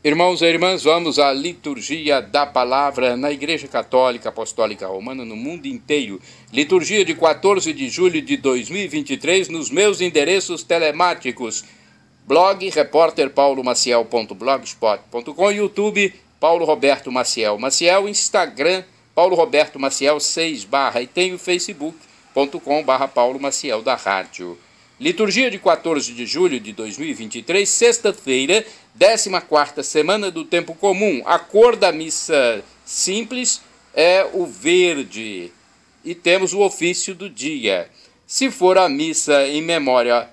Irmãos e irmãs, vamos à liturgia da palavra na Igreja Católica Apostólica Romana no mundo inteiro. Liturgia de 14 de julho de 2023 nos meus endereços telemáticos. Blog repórterpaulomaciel.blogspot.com, YouTube Paulo Roberto Maciel, Instagram Paulo Roberto Maciel 6/ e tem o facebook.com/Paulo Maciel da Rádio. Liturgia de 14 de julho de 2023, sexta-feira, 14ª semana do tempo comum. A cor da missa simples é o verde e temos o ofício do dia. Se for a missa em memória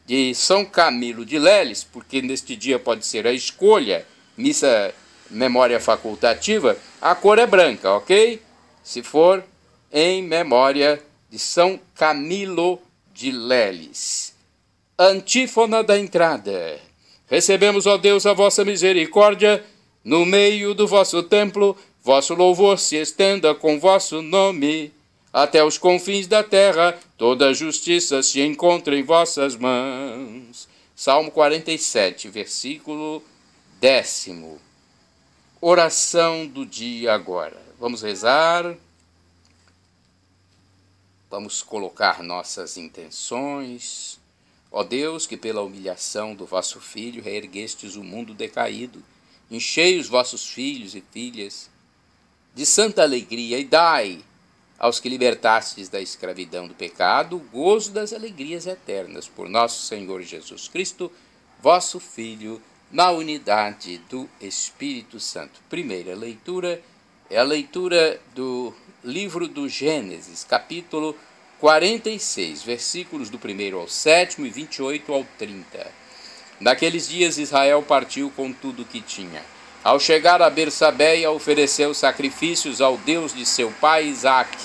de São Camilo de Leles, porque neste dia pode ser a escolha, missa memória facultativa, a cor é branca, ok? Se for em memória de São Camilo de Leles. Antífona da entrada. Recebemos, ó Deus, a vossa misericórdia, no meio do vosso templo, vosso louvor se estenda com vosso nome. Até os confins da terra, toda a justiça se encontra em vossas mãos. Salmo 47, versículo 10º. Oração do dia agora. Vamos rezar. Vamos colocar nossas intenções. Ó Deus, que pela humilhação do vosso Filho reerguestes o mundo decaído, enchei os vossos filhos e filhas de santa alegria e dai aos que libertastes da escravidão do pecado o gozo das alegrias eternas. Por nosso Senhor Jesus Cristo, vosso Filho, na unidade do Espírito Santo. Primeira leitura é a leitura do livro do Gênesis, capítulo 46, versículos do 1º ao 7º e 28 ao 30. Naqueles dias Israel partiu com tudo o que tinha. Ao chegar a Bersabeia, ofereceu sacrifícios ao Deus de seu pai Isaque.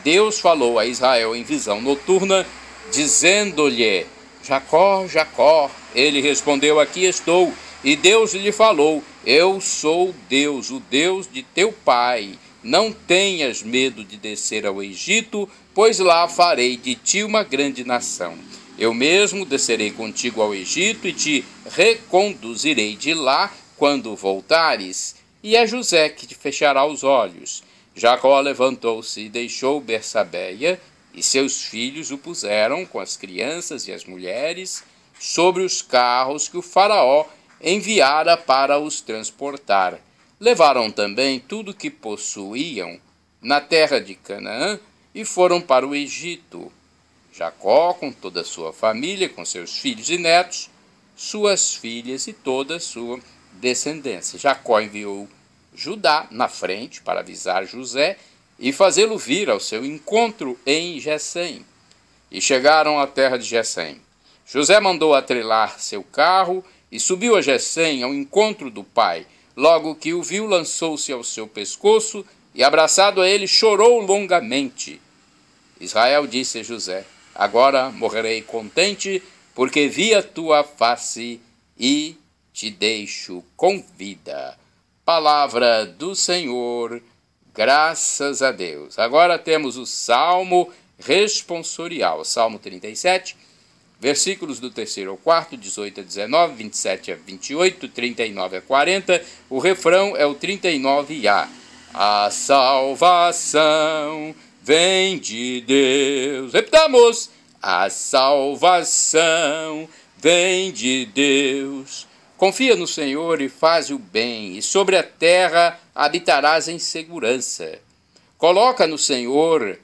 Deus falou a Israel em visão noturna, dizendo-lhe: Jacó, Jacó. Ele respondeu: aqui estou. E Deus lhe falou: eu sou Deus, o Deus de teu pai. Não tenhas medo de descer ao Egito, pois lá farei de ti uma grande nação. Eu mesmo descerei contigo ao Egito e te reconduzirei de lá quando voltares, e é José que te fechará os olhos. Jacó levantou-se e deixou Bersabeia, e seus filhos o puseram com as crianças e as mulheres sobre os carros que o faraó enviara para os transportar. Levaram também tudo que possuíam na terra de Canaã e foram para o Egito. Jacó, com toda a sua família, com seus filhos e netos, suas filhas e toda a sua descendência. Jacó enviou Judá na frente para avisar José e fazê-lo vir ao seu encontro em Gesém. E chegaram à terra de Gesém. José mandou atrelar seu carro e subiu a Gesém ao encontro do pai. Logo que o viu, lançou-se ao seu pescoço e, abraçado a ele, chorou longamente. Israel disse a José: agora morrerei contente, porque vi a tua face e te deixo com vida. Palavra do Senhor, graças a Deus. Agora temos o Salmo responsorial, Salmo 37, versículos do 3º ao 4º, 18 a 19, 27 a 28, 39 a 40. O refrão é o 39a. A salvação vem de Deus. Repitamos. A salvação vem de Deus. Confia no Senhor e faz o bem, e sobre a terra habitarás em segurança. Coloca no Senhor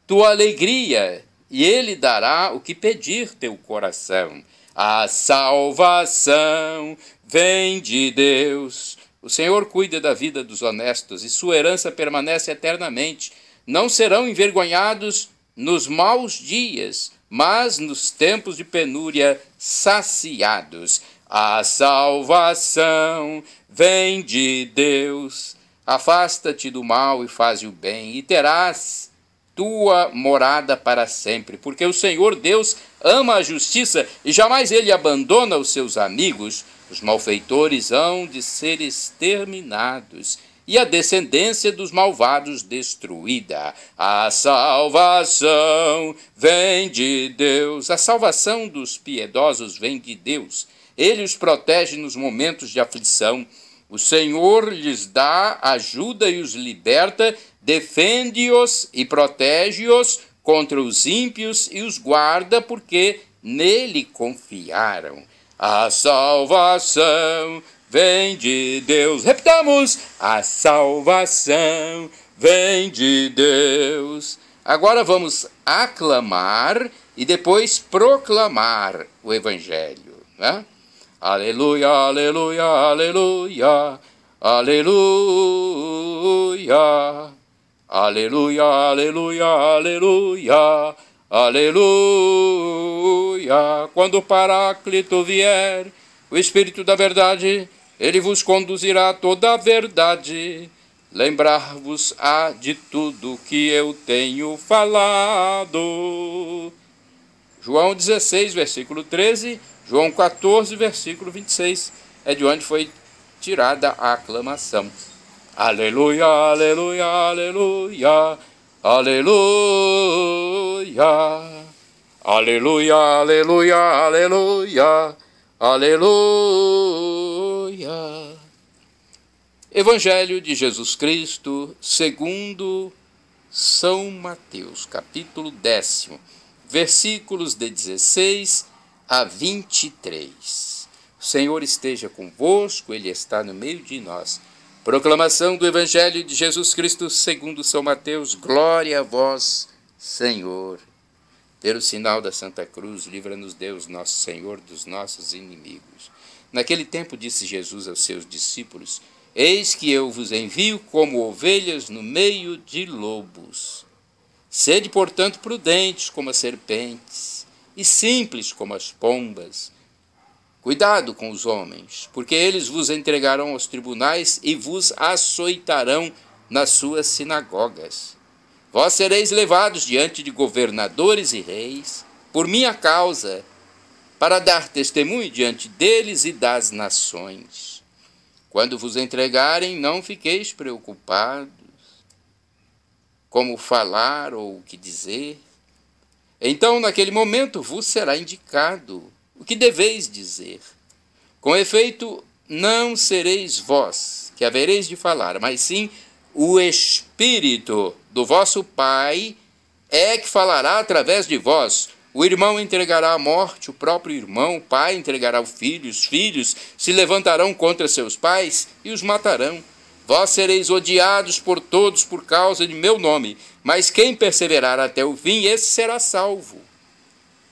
tua alegria, e Ele dará o que pedir teu coração. A salvação vem de Deus. O Senhor cuida da vida dos honestos, e sua herança permanece eternamente. Não serão envergonhados nos maus dias, mas nos tempos de penúria saciados. A salvação vem de Deus. Afasta-te do mal e faze o bem, e terás tua morada para sempre, porque o Senhor Deus ama a justiça e jamais ele abandona os seus amigos. Os malfeitores hão de ser exterminados e a descendência dos malvados destruída. A salvação vem de Deus. A salvação dos piedosos vem de Deus. Ele os protege nos momentos de aflição. O Senhor lhes dá ajuda e os liberta, defende-os e protege-os contra os ímpios e os guarda, porque nele confiaram. A salvação vem de Deus. Repitamos: a salvação vem de Deus. Agora vamos aclamar e depois proclamar o Evangelho, né? Aleluia, aleluia, aleluia, aleluia, aleluia, aleluia, aleluia, aleluia. Quando o Paráclito vier, o Espírito da verdade, ele vos conduzirá a toda a verdade. Lembrar-vos-á de tudo que eu tenho falado. João 16, versículo 13, João 14, versículo 26, é de onde foi tirada a aclamação. Aleluia, aleluia, aleluia, aleluia, aleluia, aleluia, aleluia, aleluia. Evangelho de Jesus Cristo, segundo São Mateus, capítulo 10, versículos de 16 a 23. O Senhor esteja convosco, Ele está no meio de nós. Proclamação do Evangelho de Jesus Cristo segundo São Mateus. Glória a vós, Senhor. Pelo sinal da Santa Cruz, livra-nos Deus, nosso Senhor, dos nossos inimigos. Naquele tempo disse Jesus aos seus discípulos: eis que eu vos envio como ovelhas no meio de lobos. Sede, portanto, prudentes como as serpentes e simples como as pombas. Cuidado com os homens, porque eles vos entregarão aos tribunais e vos açoitarão nas suas sinagogas. Vós sereis levados diante de governadores e reis, por minha causa, para dar testemunho diante deles e das nações. Quando vos entregarem, não fiqueis preocupados como falar ou o que dizer. Então, naquele momento, vos será indicado o que deveis dizer. Com efeito, não sereis vós que havereis de falar, mas sim o Espírito do vosso Pai é que falará através de vós. O irmão entregará à morte o próprio irmão, o pai entregará o filho, os filhos se levantarão contra seus pais e os matarão. Vós sereis odiados por todos por causa de meu nome, mas quem perseverar até o fim, esse será salvo.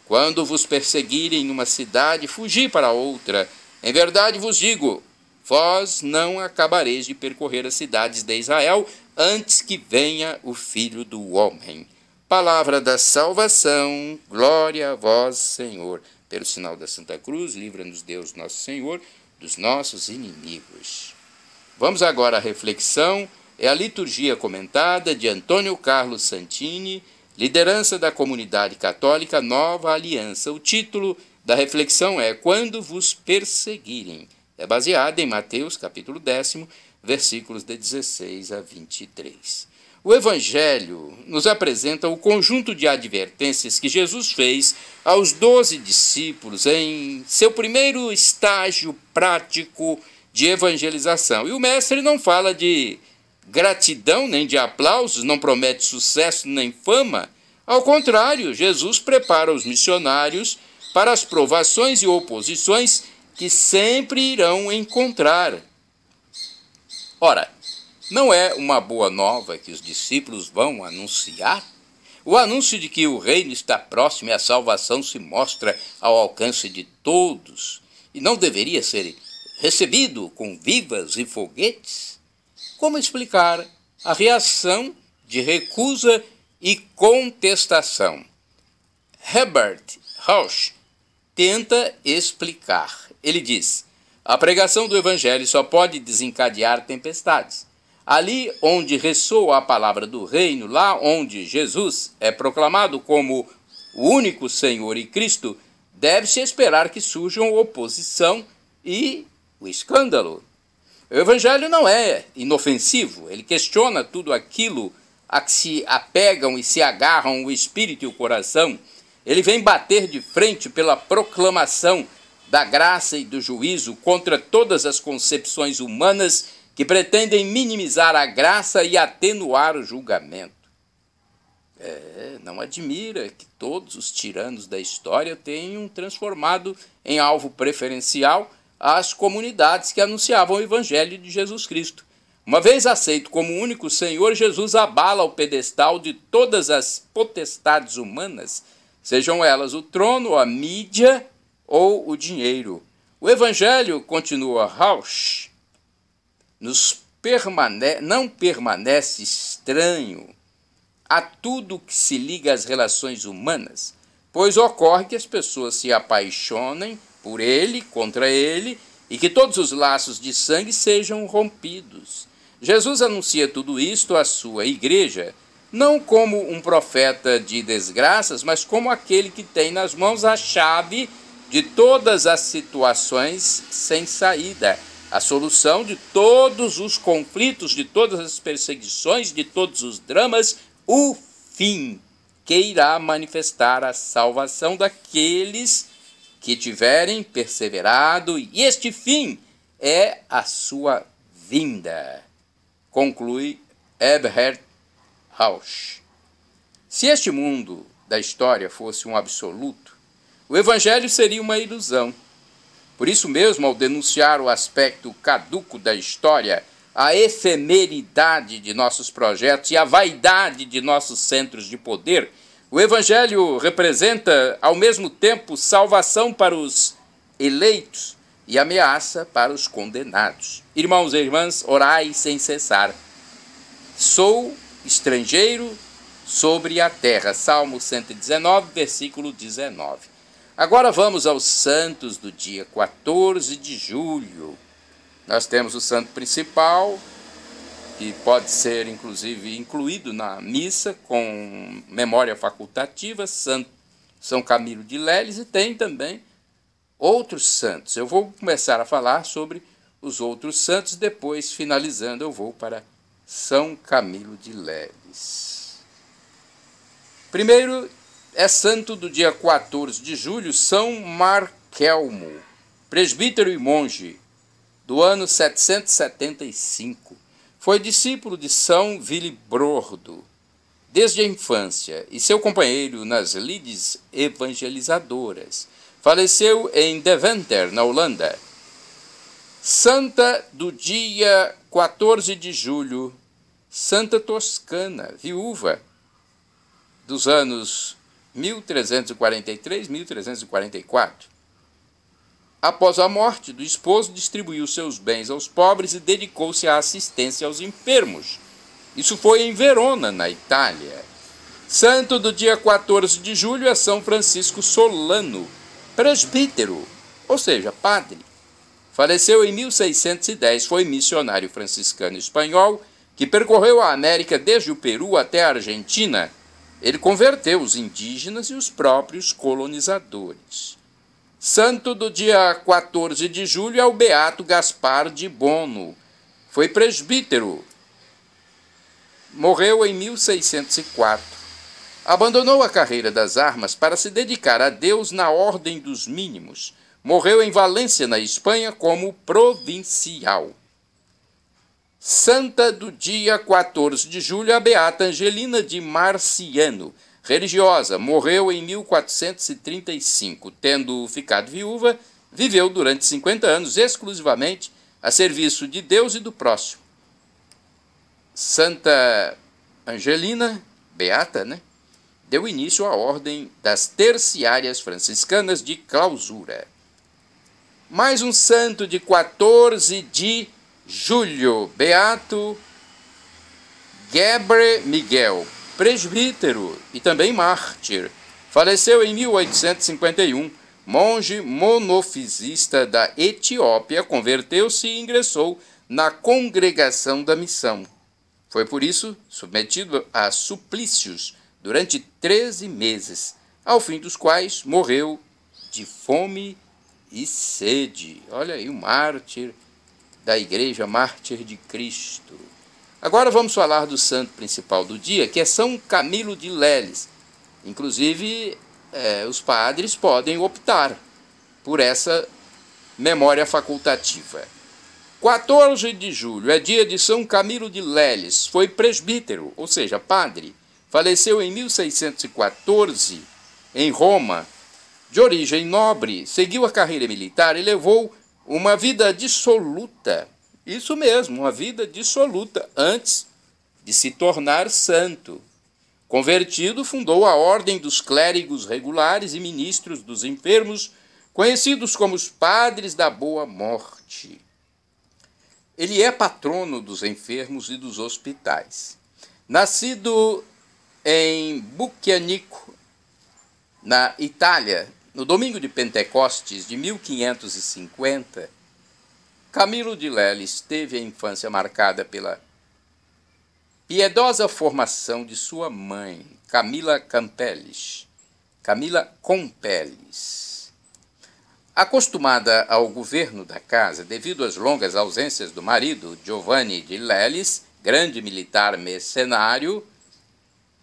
Quando vos perseguirem numa cidade, fugi para outra. Em verdade vos digo, vós não acabareis de percorrer as cidades de Israel antes que venha o Filho do Homem. Palavra da salvação, glória a vós, Senhor. Pelo sinal da Santa Cruz, livra-nos Deus, nosso Senhor, dos nossos inimigos. Vamos agora à reflexão, é a liturgia comentada de Antônio Carlos Santini, liderança da comunidade católica Nova Aliança. O título da reflexão é Quando vos perseguirem. É baseada em Mateus, capítulo 10, versículos de 16 a 23. O Evangelho nos apresenta o conjunto de advertências que Jesus fez aos 12 discípulos em seu primeiro estágio prático de evangelização. E o mestre não fala de gratidão nem de aplausos, não promete sucesso nem fama. Ao contrário, Jesus prepara os missionários para as provações e oposições que sempre irão encontrar. Ora, não é uma boa nova que os discípulos vão anunciar? O anúncio de que o reino está próximo e a salvação se mostra ao alcance de todos e não deveria ser recebido com vivas e foguetes? Como explicar a reação de recusa e contestação? Herbert Rausch tenta explicar. Ele diz: a pregação do Evangelho só pode desencadear tempestades. Ali onde ressoa a palavra do reino, lá onde Jesus é proclamado como o único Senhor e Cristo, deve-se esperar que surjam oposição e o escândalo. O Evangelho não é inofensivo, ele questiona tudo aquilo a que se apegam e se agarram o espírito e o coração. Ele vem bater de frente pela proclamação da graça e do juízo contra todas as concepções humanas que pretendem minimizar a graça e atenuar o julgamento. Não admira que todos os tiranos da história tenham transformado em alvo preferencial as comunidades que anunciavam o Evangelho de Jesus Cristo. Uma vez aceito como único Senhor, Jesus abala o pedestal de todas as potestades humanas, sejam elas o trono, a mídia ou o dinheiro. O Evangelho, continua Rausch, não permanece estranho a tudo que se liga às relações humanas, pois ocorre que as pessoas se apaixonem por ele, contra ele, e que todos os laços de sangue sejam rompidos. Jesus anuncia tudo isto à sua igreja, não como um profeta de desgraças, mas como aquele que tem nas mãos a chave de todas as situações sem saída, a solução de todos os conflitos, de todas as perseguições, de todos os dramas, o fim que irá manifestar a salvação daqueles que tiverem perseverado, e este fim é a sua vinda, conclui Eberhard Rausch. Se este mundo da história fosse um absoluto, o Evangelho seria uma ilusão. Por isso mesmo, ao denunciar o aspecto caduco da história, a efemeridade de nossos projetos e a vaidade de nossos centros de poder, o Evangelho representa, ao mesmo tempo, salvação para os eleitos e ameaça para os condenados. Irmãos e irmãs, orai sem cessar. Sou estrangeiro sobre a terra. Salmo 119, versículo 19. Agora vamos aos santos do dia 14 de julho. Nós temos o santo principal, que pode ser, inclusive, incluído na missa com memória facultativa, São Camilo de Leles, e tem também outros santos. Eu vou começar a falar sobre os outros santos, depois, finalizando, eu vou para São Camilo de Leles. Primeiro é santo do dia 14 de julho, São Markelmo, presbítero e monge, do ano 775. Foi discípulo de São Willibrordo desde a infância e seu companheiro nas lides evangelizadoras. Faleceu em Deventer, na Holanda. Santa do dia 14 de julho, Santa Toscana, viúva, dos anos 1343 e 1344. Após a morte do esposo, distribuiu seus bens aos pobres e dedicou-se à assistência aos enfermos. Isso foi em Verona, na Itália. Santo do dia 14 de julho é São Francisco Solano, presbítero, ou seja, padre. Faleceu em 1610, foi missionário franciscano espanhol que percorreu a América desde o Peru até a Argentina. Ele converteu os indígenas e os próprios colonizadores. Santo do dia 14 de julho é o beato Gaspar de Bono. Foi presbítero. Morreu em 1604. Abandonou a carreira das armas para se dedicar a Deus na ordem dos mínimos. Morreu em Valência, na Espanha, como provincial. Santa do dia 14 de julho é a beata Angelina de Marciano, religiosa, morreu em 1435. Tendo ficado viúva, viveu durante 50 anos exclusivamente a serviço de Deus e do próximo. Santa Angelina, beata, deu início à ordem das terciárias franciscanas de clausura. Mais um santo de 14 de julho, beato Gebre Miguel, presbítero e também mártir. Faleceu em 1851, monge monofisista da Etiópia, converteu-se e ingressou na Congregação da Missão. Foi por isso submetido a suplícios durante 13 meses, ao fim dos quais morreu de fome e sede. Olha aí, o mártir da Igreja, mártir de Cristo. Agora vamos falar do santo principal do dia, que é São Camilo de Leles. Inclusive, os padres podem optar por essa Memória facultativa. 14 de julho é dia de São Camilo de Leles. Foi presbítero, ou seja, padre. Faleceu em 1614, em Roma. De origem nobre, seguiu a carreira militar e levou uma vida dissoluta. Isso mesmo, uma vida dissoluta, antes de se tornar santo. Convertido, fundou a Ordem dos Clérigos Regulares e Ministros dos Enfermos, conhecidos como os Padres da Boa Morte. Ele é patrono dos enfermos e dos hospitais. Nascido em Bucchianico, na Itália, no domingo de Pentecostes de 1550, Camilo de Leles teve a infância marcada pela piedosa formação de sua mãe, Camila Compelis. Acostumada ao governo da casa devido às longas ausências do marido, Giovanni de Leles, grande militar mercenário,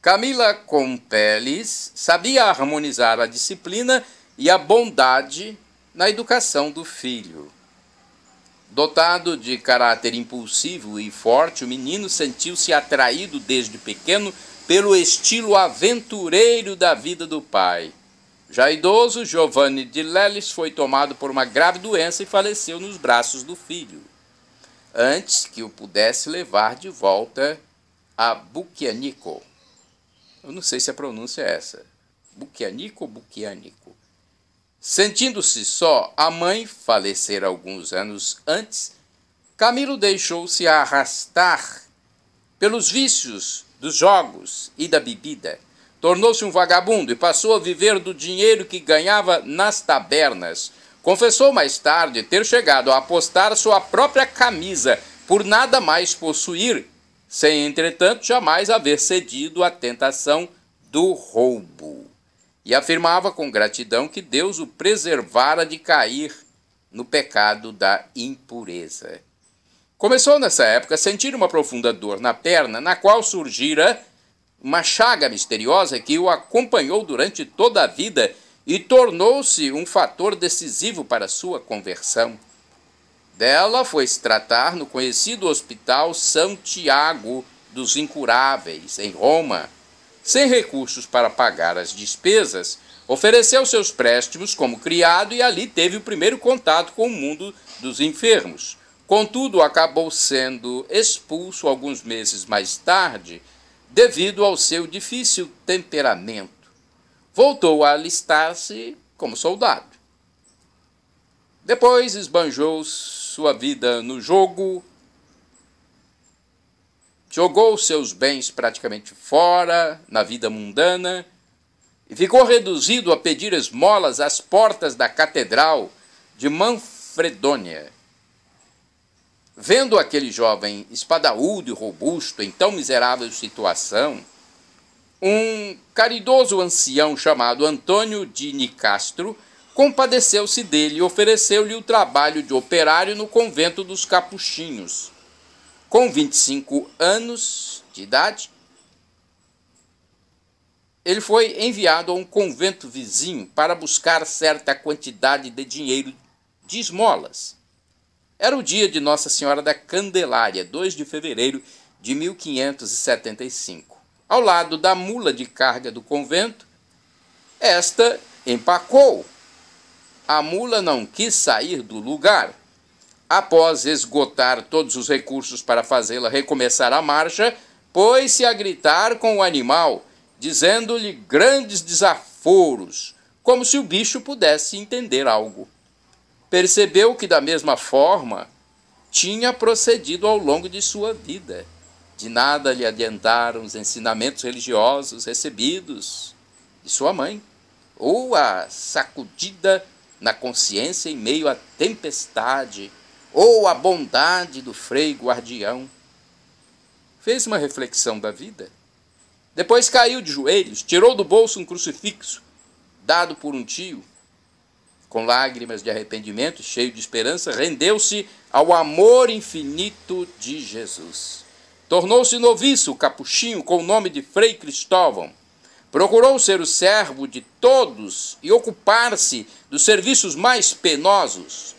Camila Compelis sabia harmonizar a disciplina e a bondade na educação do filho. Dotado de caráter impulsivo e forte, o menino sentiu-se atraído desde pequeno pelo estilo aventureiro da vida do pai. Já idoso, Giovanni de Leles foi tomado por uma grave doença e faleceu nos braços do filho, antes que o pudesse levar de volta a Bucchianico. Eu não sei se a pronúncia é essa. Bucchianico ou Bucchianico? Sentindo-se só, a mãe falecera alguns anos antes, Camilo deixou-se arrastar pelos vícios dos jogos e da bebida. Tornou-se um vagabundo e passou a viver do dinheiro que ganhava nas tabernas. Confessou mais tarde ter chegado a apostar sua própria camisa por nada mais possuir, sem, entretanto, jamais haver cedido à tentação do roubo. E afirmava com gratidão que Deus o preservara de cair no pecado da impureza. Começou nessa época a sentir uma profunda dor na perna, na qual surgira uma chaga misteriosa que o acompanhou durante toda a vida e tornou-se um fator decisivo para sua conversão. Dela foi-se tratar no conhecido Hospital São Tiago dos Incuráveis, em Roma. Sem recursos para pagar as despesas, ofereceu seus préstimos como criado e ali teve o primeiro contato com o mundo dos enfermos. Contudo, acabou sendo expulso alguns meses mais tarde, devido ao seu difícil temperamento. Voltou a alistar-se como soldado. Depois esbanjou sua vida no jogo, jogou seus bens praticamente fora, na vida mundana, e ficou reduzido a pedir esmolas às portas da catedral de Manfredônia. Vendo aquele jovem espadaúdo e robusto em tão miserável situação, um caridoso ancião chamado Antônio de Nicastro compadeceu-se dele e ofereceu-lhe o trabalho de operário no convento dos Capuchinhos. Com 25 anos de idade, ele foi enviado a um convento vizinho para buscar certa quantidade de dinheiro de esmolas. Era o dia de Nossa Senhora da Candelária, 2 de fevereiro de 1575. Ao lado da mula de carga do convento, esta empacou. A mula não quis sair do lugar. Após esgotar todos os recursos para fazê-la recomeçar a marcha, pôs-se a gritar com o animal, dizendo-lhe grandes desaforos, como se o bicho pudesse entender algo. Percebeu que, da mesma forma, tinha procedido ao longo de sua vida. De nada lhe adiantaram os ensinamentos religiosos recebidos de sua mãe, ou a sacudida na consciência em meio à tempestade, ou a bondade do frei guardião. Fez uma reflexão da vida. Depois caiu de joelhos, tirou do bolso um crucifixo, dado por um tio. Com lágrimas de arrependimento, cheio de esperança, rendeu-se ao amor infinito de Jesus. Tornou-se noviço capuchinho com o nome de Frei Cristóvão. Procurou ser o servo de todos e ocupar-se dos serviços mais penosos.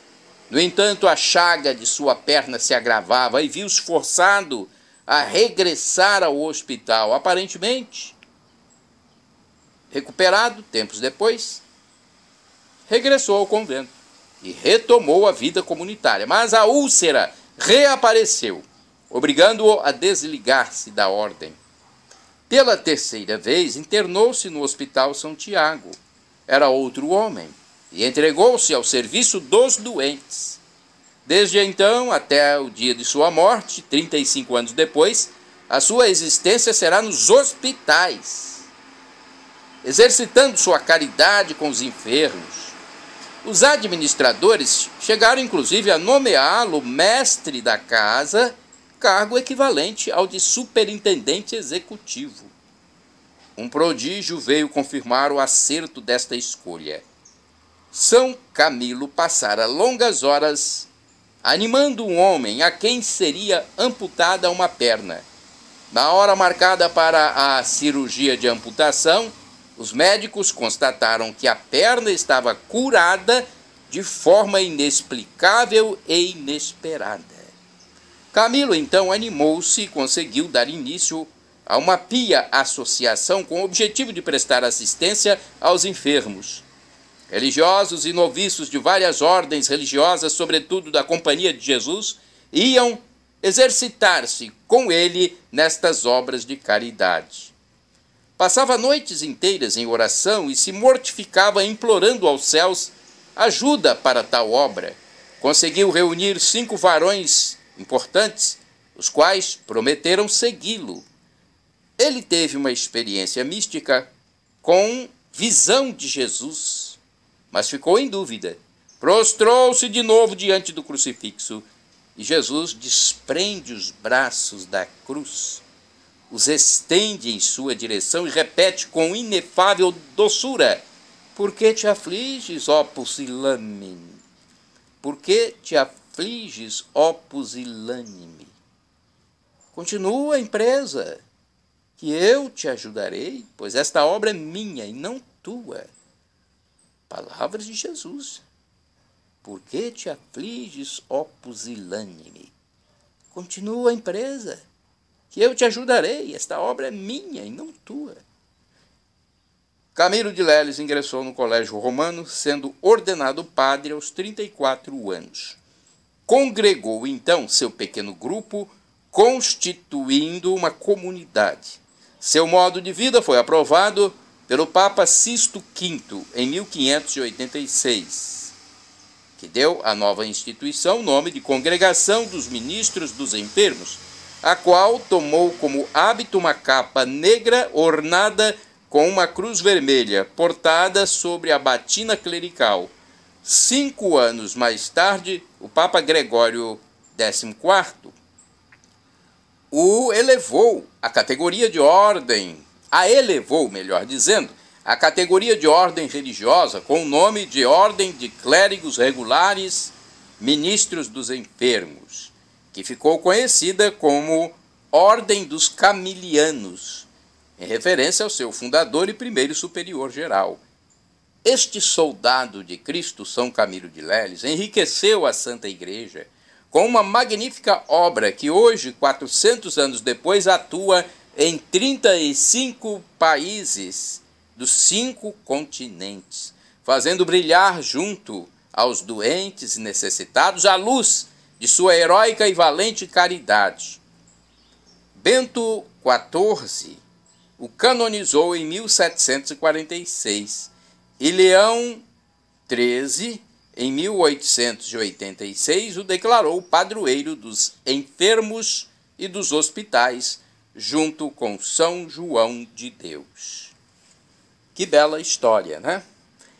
No entanto, a chaga de sua perna se agravava e viu-se forçado a regressar ao hospital. Aparentemente, recuperado, tempos depois, regressou ao convento e retomou a vida comunitária. Mas a úlcera reapareceu, obrigando-o a desligar-se da ordem. Pela terceira vez, internou-se no Hospital São Tiago. Era outro homem e entregou-se ao serviço dos doentes. Desde então até o dia de sua morte, 35 anos depois, a sua existência será nos hospitais, exercitando sua caridade com os enfermos. Os administradores chegaram inclusive a nomeá-lo mestre da casa, cargo equivalente ao de superintendente executivo. Um prodígio veio confirmar o acerto desta escolha. São Camilo passara longas horas animando um homem a quem seria amputada uma perna. Na hora marcada para a cirurgia de amputação, os médicos constataram que a perna estava curada de forma inexplicável e inesperada. Camilo então animou-se e conseguiu dar início a uma pia associação com o objetivo de prestar assistência aos enfermos. Religiosos e noviços de várias ordens religiosas, sobretudo da Companhia de Jesus, iam exercitar-se com ele nestas obras de caridade. Passava noites inteiras em oração e se mortificava implorando aos céus ajuda para tal obra. Conseguiu reunir 5 varões importantes, os quais prometeram segui-lo. Ele teve uma experiência mística com visão de Jesus, mas ficou em dúvida. Prostrou-se de novo diante do crucifixo e Jesus desprende os braços da cruz, os estende em sua direção e repete com inefável doçura: por que te afliges, ó pusilânime? Por que te afliges, ó pusilânime? Continua a empresa, que eu te ajudarei, pois esta obra é minha e não tua. Palavras de Jesus. Por que te afliges, ó pusilânime? Continua a empresa, que eu te ajudarei, esta obra é minha e não tua. Camilo de Leles ingressou no Colégio Romano, sendo ordenado padre aos 34 anos. Congregou então seu pequeno grupo, constituindo uma comunidade. Seu modo de vida foi aprovado pelo Papa Sisto V em 1586, que deu à nova instituição o nome de Congregação dos Ministros dos Enfermos, a qual tomou como hábito uma capa negra ornada com uma cruz vermelha, portada sobre a batina clerical. 5 anos mais tarde, o Papa Gregório XIV o elevou à categoria de ordem, a categoria de ordem religiosa com o nome de Ordem de Clérigos Regulares, Ministros dos Enfermos, que ficou conhecida como Ordem dos Camilianos, em referência ao seu fundador e primeiro superior geral. Este soldado de Cristo, São Camilo de Leles, enriqueceu a Santa Igreja com uma magnífica obra que hoje, 400 anos depois, atua em 35 países dos 5 continentes, fazendo brilhar junto aos doentes e necessitados a luz de sua heróica e valente caridade. Bento XIV o canonizou em 1746 e Leão XIII, em 1886, o declarou padroeiro dos enfermos e dos hospitais, junto com São João de Deus. Que bela história, né?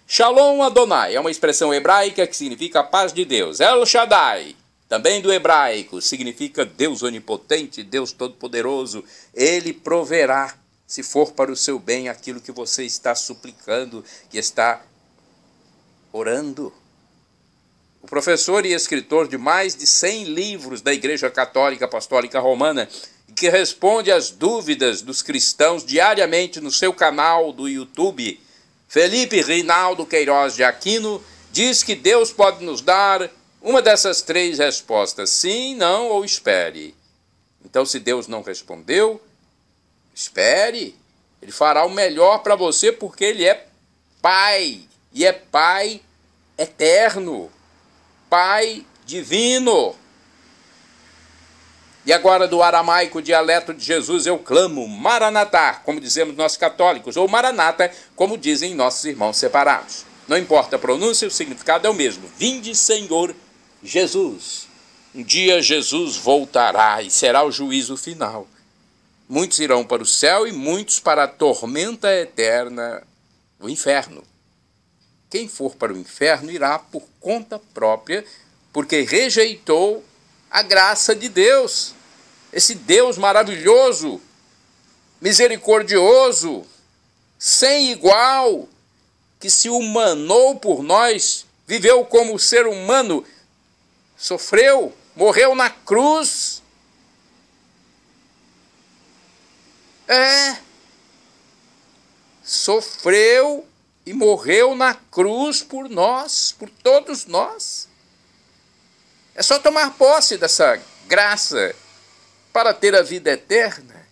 Shalom Adonai é uma expressão hebraica que significa a paz de Deus. El Shaddai, também do hebraico, significa Deus onipotente, Deus todo-poderoso. Ele proverá, se for para o seu bem, aquilo que você está suplicando, que está orando. O professor e escritor de mais de 100 livros da Igreja Católica Apostólica Romana, que responde às dúvidas dos cristãos diariamente no seu canal do YouTube, Felipe Rinaldo Queiroz de Aquino, diz que Deus pode nos dar Uma dessas três respostas, sim, não ou espere. Então, se Deus não respondeu, espere. Ele fará o melhor para você porque Ele é Pai. E é Pai eterno. Pai divino. E agora, do aramaico dialeto de Jesus, eu clamo Maranatá, como dizemos nós católicos, ou Maranata, como dizem nossos irmãos separados. Não importa a pronúncia, o significado é o mesmo. Vinde, Senhor Jesus. Um dia Jesus voltará e será o juízo final. Muitos irão para o céu e muitos para a tormenta eterna, o inferno. Quem for para o inferno irá por conta própria, porque rejeitou a graça de Deus. Esse Deus maravilhoso, misericordioso, sem igual, que se humanou por nós, viveu como ser humano, sofreu, morreu na cruz. Sofreu e morreu na cruz por nós, por todos nós. É só tomar posse dessa graça para ter a vida eterna,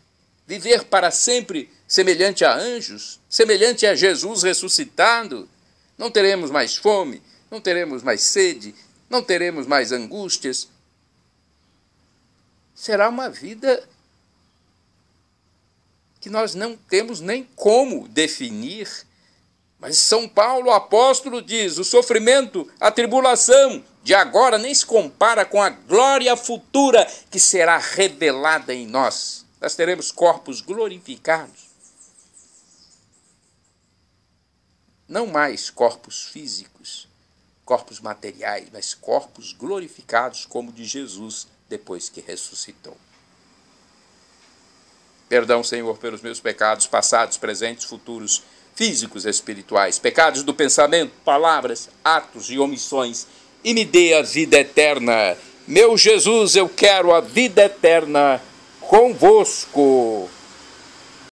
viver para sempre semelhante a anjos, semelhante a Jesus ressuscitado. Não teremos mais fome, não teremos mais sede, não teremos mais angústias. Será uma vida que nós não temos nem como definir. Mas São Paulo, o apóstolo, diz: o sofrimento, a tribulação de agora nem se compara com a glória futura que será revelada em nós. Nós teremos corpos glorificados. Não mais corpos físicos, corpos materiais, mas corpos glorificados como o de Jesus depois que ressuscitou. Perdão, Senhor, pelos meus pecados passados, presentes, futuros, físicos e espirituais, pecados do pensamento, palavras, atos e omissões, e me dê a vida eterna. Meu Jesus, eu quero a vida eterna convosco.